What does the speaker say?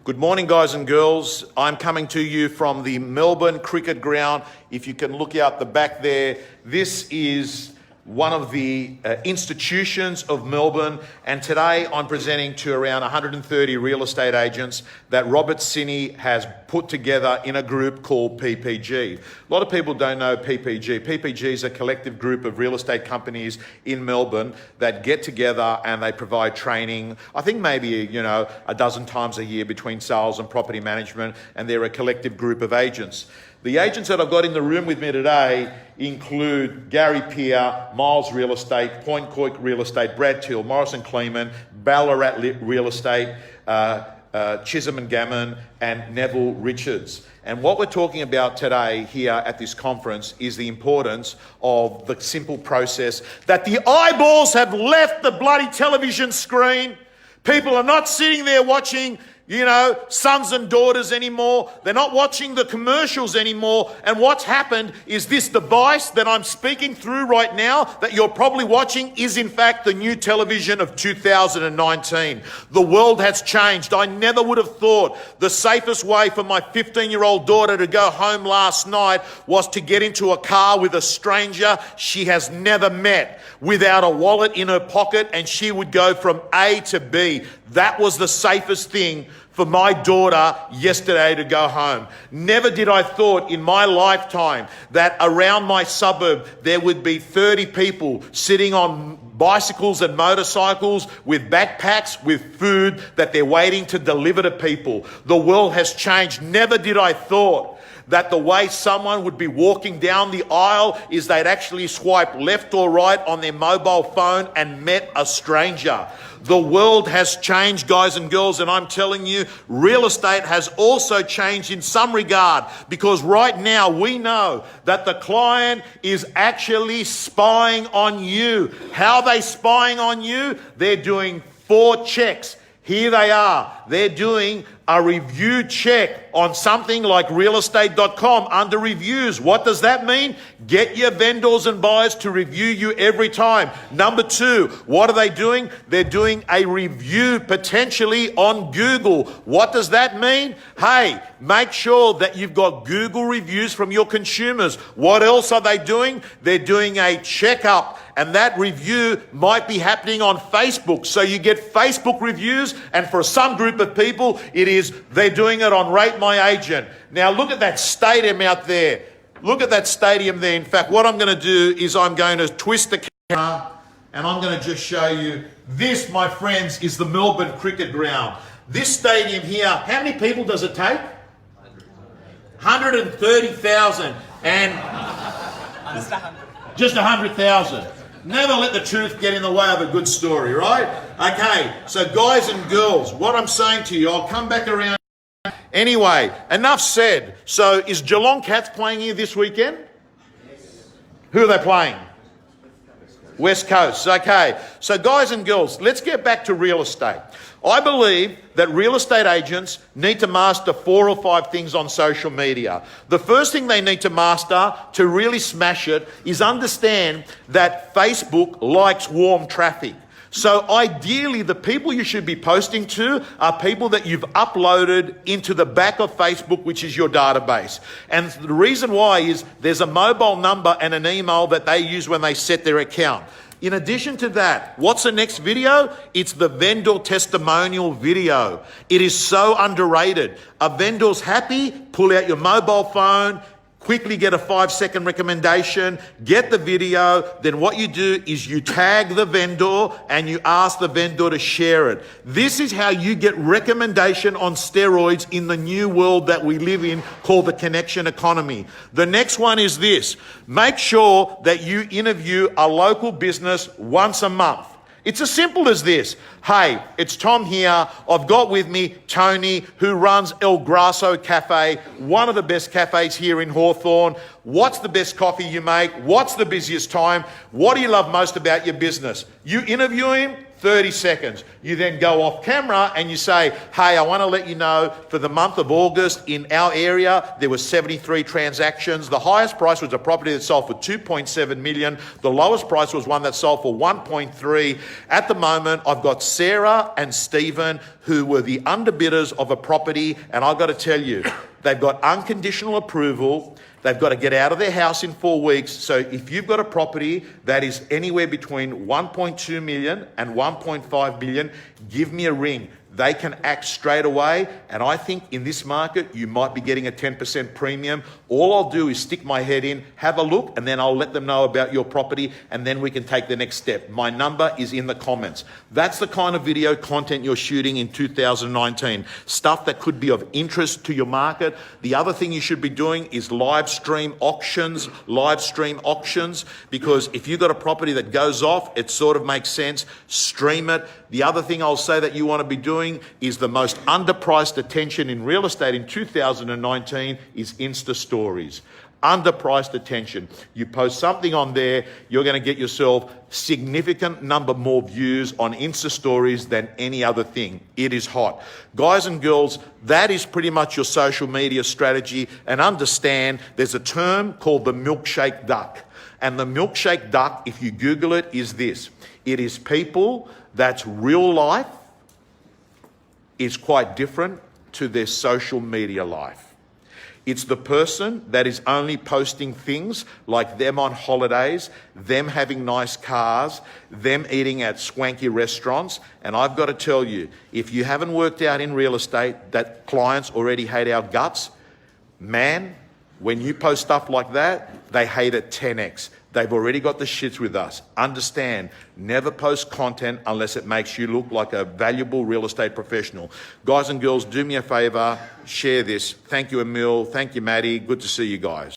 Good morning, guys and girls. I'm coming to you from the Melbourne cricket ground. If you can look out the back there, this is one of the institutions of Melbourne, and today I'm presenting to around 130 real estate agents that Robert Sinney has put together in a group called PPG. A lot of people don't know PPG. PPG is a collective group of real estate companies in Melbourne that get together and they provide training, I think maybe, a dozen times a year between sales and property management, and they're a collective group of agents. The agents that I've got in the room with me today include Gary Peer, Miles Real Estate, Point Coit Real Estate, Brad Till, Morrison Kleeman, Ballarat Real Estate, Chisholm and Gammon, and Neville Richards. And what we're talking about today here at this conference is the importance of the simple process that the eyeballs have left the bloody television screen. People are not sitting there watching sons and daughters anymore. They're not watching the commercials anymore. And what's happened is this device that I'm speaking through right now that you're probably watching is in fact the new television of 2019. The world has changed. I never would have thought the safest way for my 15-year-old daughter to go home last night was to get into a car with a stranger she has never met without a wallet in her pocket, and she would go from A to B. That was the safest thing for my daughter yesterday to go home. Never did I thought in my lifetime that around my suburb there would be 30 people sitting on bicycles and motorcycles with backpacks with food that they're waiting to deliver to people. The world has changed. Never did I thought that the way someone would be walking down the aisle is they'd actually swipe left or right on their mobile phone and met a stranger. The world has changed, guys and girls, and I'm telling you, real estate has also changed in some regard, because right now we know that the client is actually spying on you. How are they spying on you? They're doing 4 checks. Here they are. They're doing a review check on something like realestate.com under reviews. What does that mean? Get your vendors and buyers to review you every time. Number 2, what are they doing? They're doing a review potentially on Google. What does that mean? Hey, make sure that you've got Google reviews from your consumers. What else are they doing? They're doing a checkup, and that review might be happening on Facebook. So you get Facebook reviews, and for some group of people, they're doing it on Rate My Agent. Now look at that stadium out there. Look at that stadium there. In fact, what I'm going to do is I'm going to twist the camera and I'm going to just show you. This, my friends, is the Melbourne cricket ground. This stadium here, how many people does it take? 130,000. And just 100,000. Never let the truth get in the way of a good story, right? Okay, so guys and girls, what I'm saying to you, I'll come back around. Anyway, enough said. So is Geelong Cats playing here this weekend? Yes. Who are they playing? West Coast. Okay, so guys and girls, let's get back to real estate. I believe that real estate agents need to master 4 or 5 things on social media. The first thing they need to master to really smash it is understand that Facebook likes warm traffic. So ideally, the people you should be posting to are people that you've uploaded into the back of Facebook, which is your database. And the reason why is there's a mobile number and an email that they use when they set their account. In addition to that, what's the next video? It's the vendor testimonial video. It is so underrated. A vendor's happy, pull out your mobile phone, quickly get a 5-second recommendation, get the video, then what you do is you tag the vendor and you ask the vendor to share it. This is how you get recommendation on steroids in the new world that we live in called the connection economy. The next one is this. Make sure that you interview a local business once a month. It's as simple as this. Hey, it's Tom here. I've got with me Tony, who runs El Grasso Cafe, one of the best cafes here in Hawthorn. What's the best coffee you make? What's the busiest time? What do you love most about your business? You interview him, 30 seconds. You then go off camera and you say, hey, I want to let you know for the month of August in our area, there were 73 transactions. The highest price was a property that sold for 2.7 million. The lowest price was one that sold for 1.3. At the moment, I've got Sarah and Stephen who were the underbidders of a property. And I've got to tell you, they've got unconditional approval. They've got to get out of their house in 4 weeks. So if you've got a property that is anywhere between 1.2 million and 1.5 billion, give me a ring. They can act straight away. And I think in this market, you might be getting a 10% premium. All I'll do is stick my head in, have a look, and then I'll let them know about your property, and then we can take the next step. My number is in the comments. That's the kind of video content you're shooting in 2019. Stuff that could be of interest to your market. The other thing you should be doing is live stream auctions, because if you've got a property that goes off, it sort of makes sense. Stream it. The other thing I'll say that you want to be doing is the most underpriced attention in real estate in 2019 is Insta stories. Underpriced attention. You post something on there, you're going to get yourself significant number more views on Insta stories than any other thing. It is hot. Guys and girls, that is pretty much your social media strategy. And understand there's a term called the milkshake duck. And the milkshake duck, if you Google it, is this. It is people that's real life is quite different to their social media life. It's the person that is only posting things like them on holidays, them having nice cars, them eating at swanky restaurants. And I've got to tell you, if you haven't worked out in real estate that clients already hate our guts, man, when you post stuff like that, they hate it 10x. They've already got the shits with us. Understand, never post content unless it makes you look like a valuable real estate professional. Guys and girls, do me a favor, share this. Thank you, Emil. Thank you, Maddie. Good to see you guys.